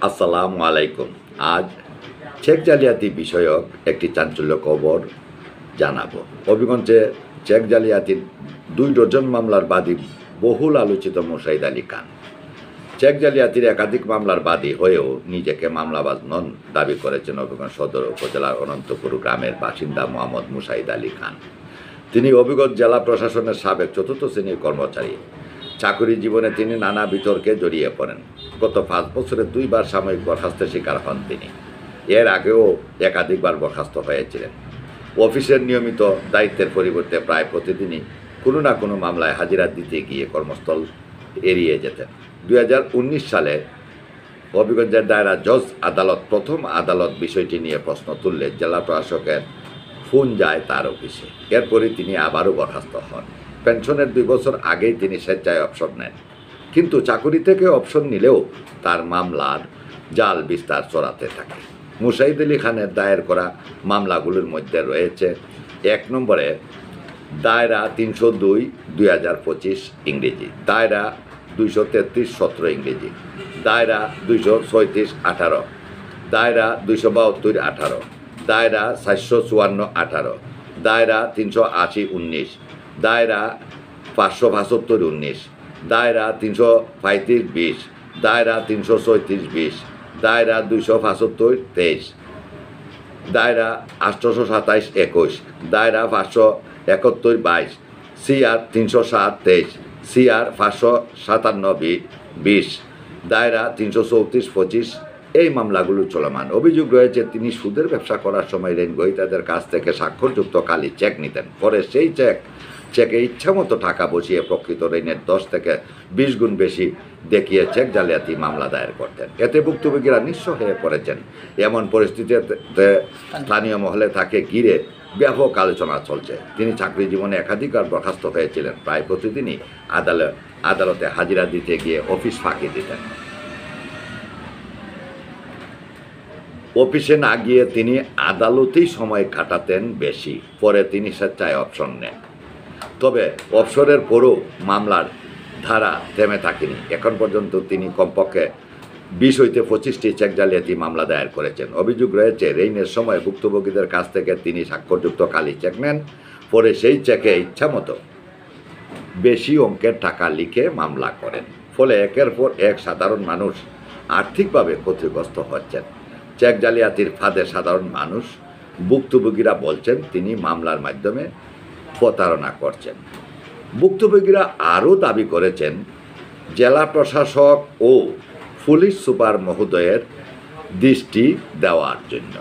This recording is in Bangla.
আসসালামু আলাইকুম। আজ চেক জালিয়াতি বিষয়ক একটি চাঞ্চল্য খবর জানাবো। হবিগঞ্জে চেক জালিয়াতির 2 ডজন মামলার বাদী বহুল আলোচিত মোশাহিদ আলী খান। চেক জালিয়াতির একাধিক মামলার বাদী হয়েও নিজেকে মামলাবাজ নন দাবি করেছেন হবিগঞ্জ সদর উপজেলার অনন্তপুর গ্রামের বাসিন্দা মোহাম্মদ মুশাহিদ আলী খান। তিনি হবিগঞ্জ জেলা প্রশাসনের সাবেক 4র্থ শ্রেণীর কর্মচারী। চাকরি জীবনে তিনি নানা বিতর্কে জড়িয়ে পড়েন। গত 5 বছরে 2 বার সাময়িক বরখাস্তের শিকার হন তিনি। এর আগেও একাধিকবার বরখাস্ত হয়েছিলেন। অফিসের নিয়মিত দায়িত্বের পরিবর্তে প্রায় প্রতিদিনই কোনো না কোনো মামলায় হাজিরা দিতে গিয়ে কর্মস্থল এড়িয়ে যেতেন। 2019 সালে হবিগঞ্জের দায়রা জজ আদালত প্রথম আদালত বিষয়টি নিয়ে প্রশ্ন তুললে জেলা প্রশাসকের ফোন যায় তার অফিসে। এরপরই তিনি আবারও বরখাস্ত হন। পেনশনের 2 বছর আগেই তিনি স্বেচ্ছায় অবসর নেন, কিন্তু চাকরি থেকে অবসর নিলেও তার মামলার জাল বিস্তার চড়াতে থাকে। মুশাহিদ আলী খানের দায়ের করা মামলাগুলোর মধ্যে রয়েছে 1 নম্বরে দায়রা 302/2025 ইংরেজি, দায়রা 233/17 ইংরেজি, দায়রা 236/18, দায়রা 272/18, দায়রা 454/18, দায়রা 380/19, দায়রা 572/19, দায়রা 335/20, দায়রা 336/20, দায়রা 275/23, দায়রা 827/21, দায়রা 571/22, CR 307/23, CR 557/20, দায়রা 334/25 এই মামলাগুলো চলমান। অভিযোগ রয়েছে তিনি সুদের ব্যবসা করার সময় ঋণ গ্রহীতাদের কাছ থেকে স্বাক্ষরযুক্ত কালি চেক নিতেন। পরে সেই চেকে ইচ্ছামতো টাকা বসিয়ে প্রকৃত ঋণের 10 থেকে 20 গুণ বেশি দেখিয়ে চেক জালিয়াতি মামলা দায়ের করতেন। এতে ভুক্তভোগীরা নিঃস্ব হয়ে পড়েছেন। এমন পরিস্থিতিতে স্থানীয় মহলে তাকে ঘিরে ব্যাপক আলোচনা চলছে। তিনি চাকরি জীবনে একাধিকবার বরখাস্ত হয়েছিলেন। প্রায় প্রতিদিনই আদালতে হাজিরা দিতে গিয়ে অফিস ফাঁকি দিতেন। অফিসে না গিয়ে তিনি আদালতেই সময় কাটাতেন বেশি। পরে তিনি স্বেচ্ছায় অবসর নেন। তবে অবসরের পরও মামলার ধারা থেমে থাকেনি। এখন পর্যন্ত তিনি কমপক্ষে 20 হইতে 25টি চেক জালিয়াতি মামলা দায়ের করেছেন। অভিযোগ রয়েছে ঋণের সময় ভুক্তভোগীদের কাছ থেকে তিনি স্বাক্ষরযুক্ত কালি চেক নেন। পরে সেই চেকে ইচ্ছামতো বেশি অঙ্কের টাকা লিখে মামলা করেন। ফলে একের পর এক সাধারণ মানুষ আর্থিকভাবে ক্ষতিগ্রস্ত হচ্ছেন। চেক জালিয়াতির ফাঁদে সাধারণ মানুষ ভুক্তভোগীরা বলছেন তিনি মামলার মাধ্যমে প্রতারণা করছেন। ভুক্তভোগীরা আরও দাবি করেছেন জেলা প্রশাসক ও পুলিশ সুপার মহোদয়ের দৃষ্টি দেওয়ার জন্য।